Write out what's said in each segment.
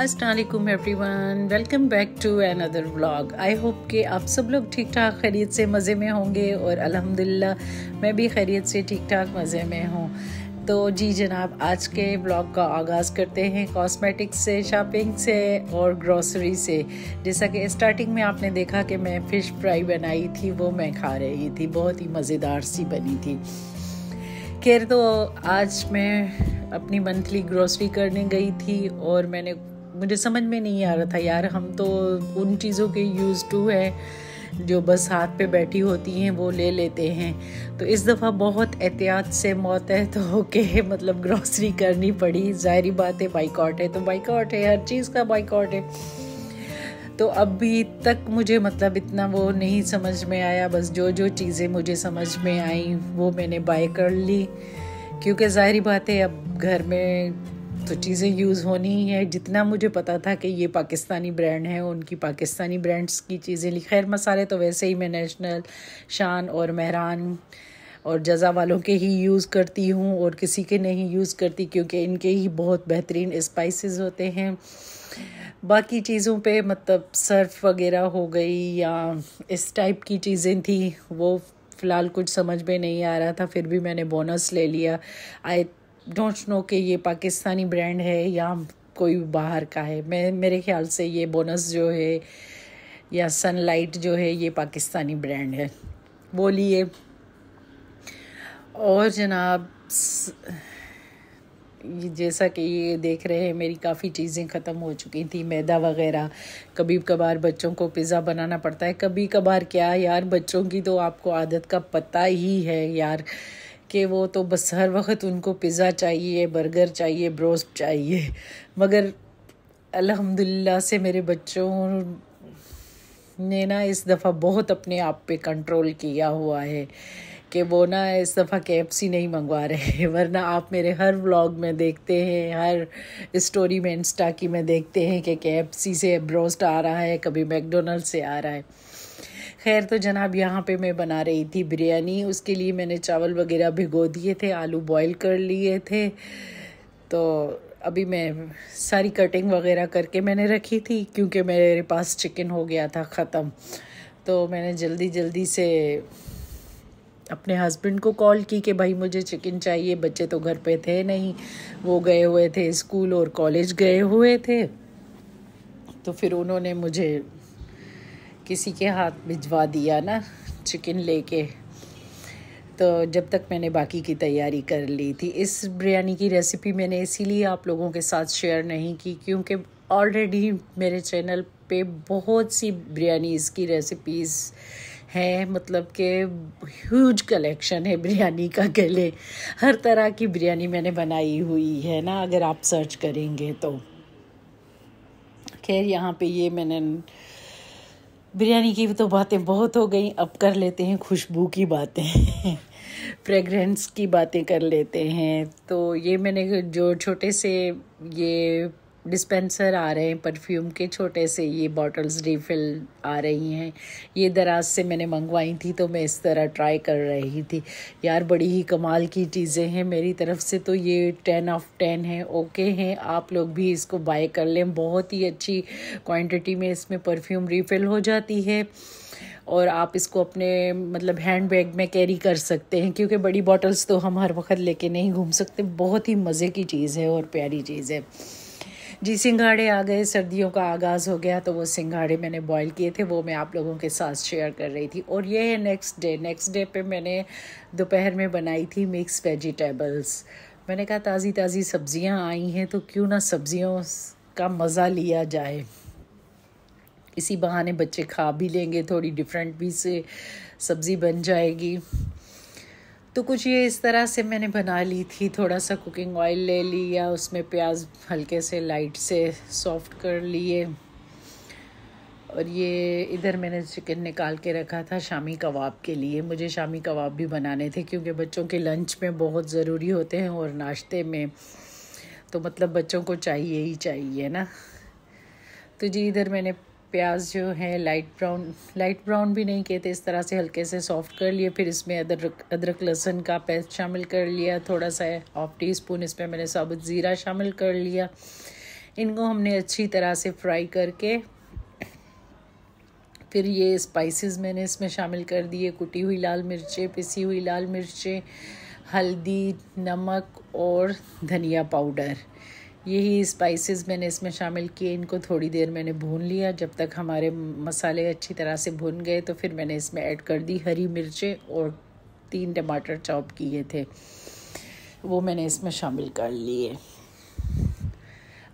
अस्सलाम वालेकुम everyone, welcome back to another vlog. I hope कि आप सब लोग ठीक ठाक खैरियत से मज़े में होंगे और अल्हम्दुलिल्लाह मैं भी खैरियत से ठीक ठाक मज़े में हूँ। तो जी जनाब, आज के व्लॉग का आगाज़ करते हैं कॉस्मेटिक्स से, शॉपिंग से और ग्रॉसरी से। जैसा कि स्टार्टिंग में आपने देखा कि मैं फ़िश फ्राई बनाई थी, वो मैं खा रही थी, बहुत ही मज़ेदार सी बनी थी। खैर, तो आज मैं अपनी मंथली ग्रॉसरी करने गई थी और मुझे समझ में नहीं आ रहा था यार, हम तो उन चीज़ों के यूज़ टू है जो बस हाथ पे बैठी होती हैं, वो ले लेते हैं। तो इस दफ़ा बहुत एहतियात से मोहतात होके मतलब ग्रॉसरी करनी पड़ी। ज़ाहिरी बात है, बाइकआउट है तो बाइकआउट है, हर चीज़ का बाइकआउट है। तो अभी तक मुझे मतलब इतना वो नहीं समझ में आया, बस जो जो चीज़ें मुझे समझ में आई वो मैंने बाय कर ली, क्योंकि ज़ाहिरी बात है अब घर में तो चीज़ें यूज़ होनी ही है। जितना मुझे पता था कि ये पाकिस्तानी ब्रांड है, उनकी पाकिस्तानी ब्रांड्स की चीज़ें ली। खैर, मसाले तो वैसे ही मैं नेशनल, शान और मेहरान और जज़ा वालों के ही यूज़ करती हूँ और किसी के नहीं यूज़ करती, क्योंकि इनके ही बहुत बेहतरीन स्पाइसेस होते हैं। बाकी चीज़ों पे मतलब सर्फ वगैरह हो गई या इस टाइप की चीज़ें थी, वो फ़िलहाल कुछ समझ में नहीं आ रहा था, फिर भी मैंने बोनस ले लिया। आई डोंट नो कि ये पाकिस्तानी ब्रांड है या कोई बाहर का है। मेरे ख्याल से ये बोनस जो है या सनलाइट जो है, ये पाकिस्तानी ब्रांड है, वो लिए। और जनाब, जैसा कि ये देख रहे हैं, मेरी काफ़ी चीज़ें ख़त्म हो चुकी थी, मैदा वगैरह। कभी कभार बच्चों को पिज़्ज़ा बनाना पड़ता है, कभी कभार क्या यार, बच्चों की तो आपको आदत का पता ही है यार, कि वो तो बस हर वक्त उनको पिज़्ज़ा चाहिए, बर्गर चाहिए, ब्रोस्ट चाहिए। मगर अल्हम्दुलिल्लाह से मेरे बच्चों ने ना इस दफ़ा बहुत अपने आप पे कंट्रोल किया हुआ है कि वो ना इस दफ़ा KFC नहीं मंगवा रहे। वरना आप मेरे हर व्लॉग में देखते हैं, हर स्टोरी में, इंस्टा की में देखते हैं कि KFC से ब्रोस्ट आ रहा है, कभी मैकडोनल्ड से आ रहा है। खैर, तो जनाब, यहाँ पे मैं बना रही थी बिरयानी। उसके लिए मैंने चावल वगैरह भिगो दिए थे, आलू बॉईल कर लिए थे। तो अभी मैं सारी कटिंग वगैरह करके मैंने रखी थी, क्योंकि मेरे पास चिकन हो गया था ख़त्म। तो मैंने जल्दी जल्दी से अपने हस्बैंड को कॉल की कि भाई मुझे चिकन चाहिए। बच्चे तो घर पे थे नहीं, वो गए हुए थे स्कूल और कॉलेज गए हुए थे। तो फिर उन्होंने मुझे किसी के हाथ भिजवा दिया ना चिकन लेके। तो जब तक मैंने बाकी की तैयारी कर ली थी। इस बिरयानी की रेसिपी मैंने इसीलिए आप लोगों के साथ शेयर नहीं की, क्योंकि ऑलरेडी मेरे चैनल पे बहुत सी बिरयानीज़ की रेसिपीज़ हैं, मतलब कि ह्यूज कलेक्शन है बिरयानी का। गले हर तरह की बिरयानी मैंने बनाई हुई है ना, अगर आप सर्च करेंगे तो। खैर, यहाँ पे ये मैंने बिरयानी की तो बातें बहुत हो गई, अब कर लेते हैं खुशबू की बातें फ्रेगरेंस की बातें कर लेते हैं। तो ये मैंने जो छोटे से ये डिस्पेंसर आ रहे हैं परफ्यूम के, छोटे से ये बॉटल्स रिफ़िल आ रही हैं, ये दराज से मैंने मंगवाई थी। तो मैं इस तरह ट्राई कर रही थी यार, बड़ी ही कमाल की चीज़ें हैं। मेरी तरफ से तो ये 10/10 है, ओके हैं। आप लोग भी इसको बाय कर लें, बहुत ही अच्छी क्वांटिटी में इसमें परफ्यूम रिफ़िल हो जाती है और आप इसको अपने मतलब हैंड बैग में कैरी कर सकते हैं, क्योंकि बड़ी बॉटल्स तो हम हर वक्त लेके नहीं घूम सकते। बहुत ही मज़े की चीज़ है और प्यारी चीज़ है जी। सिंघाड़े आ गए, सर्दियों का आगाज़ हो गया, तो वो सिंघाड़े मैंने बॉईल किए थे, वो मैं आप लोगों के साथ शेयर कर रही थी। और ये है नेक्स्ट डे पे मैंने दोपहर में बनाई थी मिक्स वेजिटेबल्स। मैंने कहा ताज़ी ताज़ी सब्ज़ियाँ आई हैं तो क्यों ना सब्ज़ियों का मज़ा लिया जाए, इसी बहाने बच्चे खा भी लेंगे, थोड़ी डिफरेंट भी से सब्ज़ी बन जाएगी। तो कुछ ये इस तरह से मैंने बना ली थी। थोड़ा सा कुकिंग ऑयल ले लिया, उसमें प्याज हल्के से लाइट से सॉफ्ट कर लिए। और ये इधर मैंने चिकन निकाल के रखा था शामी कबाब के लिए। मुझे शामी कबाब भी बनाने थे, क्योंकि बच्चों के लंच में बहुत ज़रूरी होते हैं और नाश्ते में तो मतलब बच्चों को चाहिए ही चाहिए ना। तो जी, इधर मैंने प्याज जो है लाइट ब्राउन भी नहीं कहते, इस तरह से हल्के से सॉफ्ट कर लिए। फिर इसमें अदरक लहसुन का पेस्ट शामिल कर लिया, थोड़ा सा 1/2 टीस्पून इसमें मैंने साबुत ज़ीरा शामिल कर लिया। इनको हमने अच्छी तरह से फ्राई करके फिर ये स्पाइसेस मैंने इसमें शामिल कर दिए, कुटी हुई लाल मिर्चें, पिसी हुई लाल मिर्चें, हल्दी, नमक और धनिया पाउडर। यही स्पाइसेस मैंने इसमें शामिल किए। इनको थोड़ी देर मैंने भून लिया। जब तक हमारे मसाले अच्छी तरह से भुन गए तो फिर मैंने इसमें ऐड कर दी हरी मिर्चें और 3 टमाटर चॉप किए थे, वो मैंने इसमें शामिल कर लिए।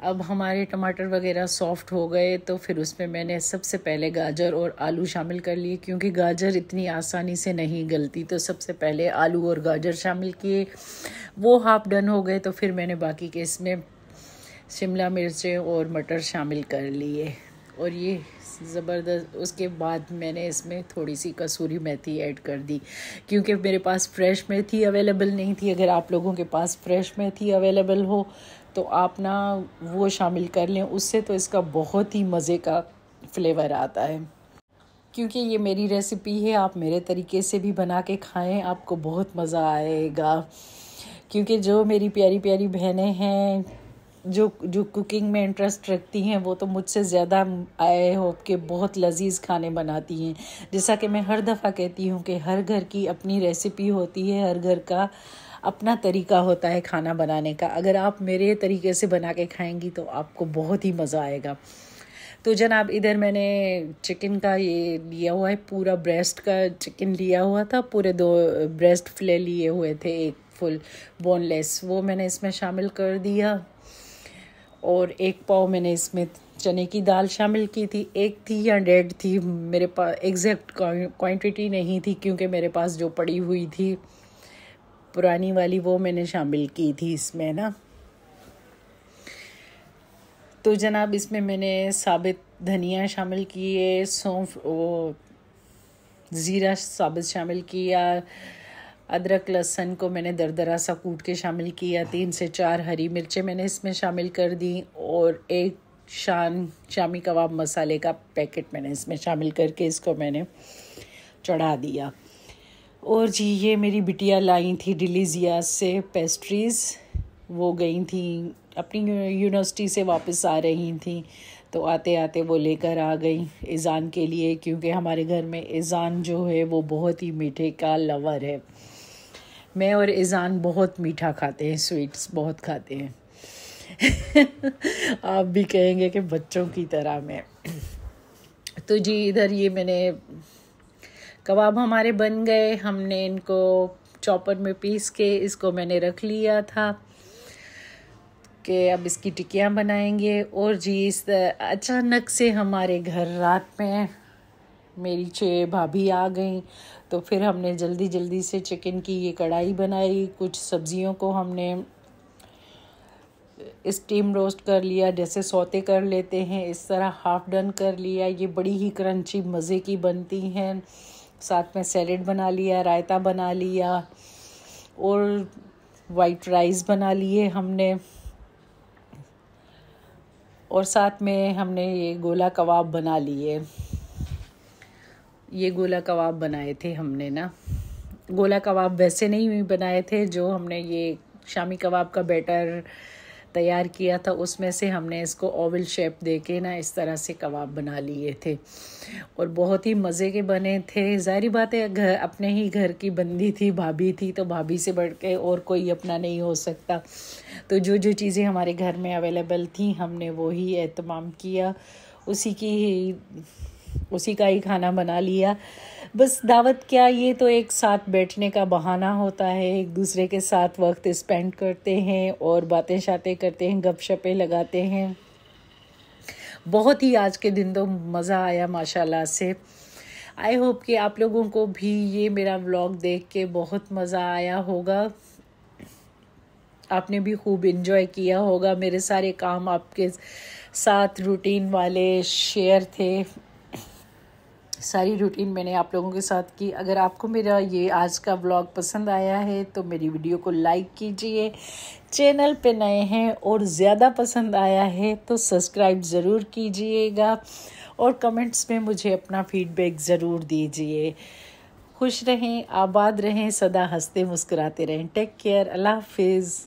अब हमारे टमाटर वगैरह सॉफ्ट हो गए तो फिर उसमें मैंने सबसे पहले गाजर और आलू शामिल कर लिए, क्योंकि गाजर इतनी आसानी से नहीं गलती। तो सबसे पहले आलू और गाजर शामिल किए, वो हाफ डन हो गए तो फिर मैंने बाकी के इसमें शिमला मिर्चें और मटर शामिल कर लिए और ये ज़बरदस्त। उसके बाद मैंने इसमें थोड़ी सी कसूरी मेथी ऐड कर दी, क्योंकि मेरे पास फ्रेश मेथी अवेलेबल नहीं थी। अगर आप लोगों के पास फ्रेश मेथी अवेलेबल हो तो आप ना वो शामिल कर लें, उससे तो इसका बहुत ही मज़े का फ्लेवर आता है। क्योंकि ये मेरी रेसिपी है, आप मेरे तरीके से भी बना के खाएं, आपको बहुत मज़ा आएगा। क्योंकि जो मेरी प्यारी प्यारी बहनें हैं जो कुकिंग में इंटरेस्ट रखती हैं, वो तो मुझसे ज़्यादा आई होप के बहुत लजीज खाने बनाती हैं। जैसा कि मैं हर दफ़ा कहती हूँ कि हर घर की अपनी रेसिपी होती है, हर घर का अपना तरीका होता है खाना बनाने का। अगर आप मेरे तरीके से बना के खाएंगी तो आपको बहुत ही मज़ा आएगा। तो जनाब, इधर मैंने चिकन का ये लिया हुआ है, पूरा ब्रेस्ट का चिकन लिया हुआ था, पूरे 2 ब्रेस्ट फिले लिए हुए थे, एक फुल बोनलेस, वो मैंने इसमें शामिल कर दिया। और 1 पाव मैंने इसमें चने की दाल शामिल की थी, 1 थी या 1.5 थी, मेरे पास एग्जैक्ट क्वांटिटी नहीं थी, क्योंकि मेरे पास जो पड़ी हुई थी पुरानी वाली वो मैंने शामिल की थी इसमें ना। तो जनाब, इसमें मैंने साबित धनिया शामिल किए, सौंफ, वो ज़ीरा साबित शामिल किया, अदरक लहसुन को मैंने दरदरा सा कूट के शामिल किया, 3 से 4 हरी मिर्चें मैंने इसमें शामिल कर दी और 1 शामी कबाब मसाले का पैकेट मैंने इसमें शामिल करके इसको मैंने चढ़ा दिया। और जी, ये मेरी बिटिया लाई थी डिलीजिया से पेस्ट्रीज़, वो गई थी अपनी यूनिवर्सिटी से, वापस आ रही थी, तो आते आते वो लेकर आ गई इज़ान के लिए, क्योंकि हमारे घर में इज़ान जो है वो बहुत ही मीठे का लवर है। मैं और इज़ान बहुत मीठा खाते हैं, स्वीट्स बहुत खाते हैं। आप भी कहेंगे कि बच्चों की तरह मैं। तो जी, इधर ये मैंने कबाब हमारे बन गए, हमने इनको चॉपर में पीस के इसको मैंने रख लिया था कि अब इसकी टिक्कियाँ बनाएंगे। और जी, इस अचानक से हमारे घर रात में मेरी 6 भाभी आ गई, तो फिर हमने जल्दी जल्दी से चिकन की ये कढ़ाई बनाई। कुछ सब्जियों को हमने स्टीम रोस्ट कर लिया, जैसे सौते कर लेते हैं, इस तरह हाफ डन कर लिया। ये बड़ी ही क्रंची मज़े की बनती हैं। साथ में सैलेड बना लिया, रायता बना लिया और वाइट राइस बना लिए हमने। और साथ में हमने ये गोला कबाब बना लिए। ये गोला कबाब बनाए थे हमने ना। गोला कबाब वैसे नहीं बनाए थे, जो हमने ये शामी कबाब का बैटर तैयार किया था उसमें से हमने इसको ओवल शेप देके ना इस तरह से कबाब बना लिए थे और बहुत ही मज़े के बने थे। ज़ाहिर बात है, घर अपने ही घर की बंदी थी, भाभी थी, तो भाभी से बढ़ के और कोई अपना नहीं हो सकता। तो जो जो चीज़ें हमारे घर में अवेलेबल थी हमने वो ही एहतमाम किया, उसी का ही खाना बना लिया। बस दावत क्या, ये तो एक साथ बैठने का बहाना होता है, एक दूसरे के साथ वक्त स्पेंड करते हैं और बातें शातें करते हैं, गपशपें लगाते हैं। बहुत ही आज के दिन तो मज़ा आया माशाल्लाह से। आई होप कि आप लोगों को भी ये मेरा व्लॉग देख के बहुत मज़ा आया होगा, आपने भी खूब एंजॉय किया होगा। मेरे सारे काम आपके साथ रूटीन वाले शेयर थे, सारी रूटीन मैंने आप लोगों के साथ की। अगर आपको मेरा ये आज का व्लॉग पसंद आया है तो मेरी वीडियो को लाइक कीजिए, चैनल पे नए हैं और ज़्यादा पसंद आया है तो सब्सक्राइब ज़रूर कीजिएगा और कमेंट्स में मुझे अपना फीडबैक ज़रूर दीजिए। खुश रहें, आबाद रहें, सदा हंसते मुस्कुराते रहें। टेक केयर, अल्लाह हाफिज़।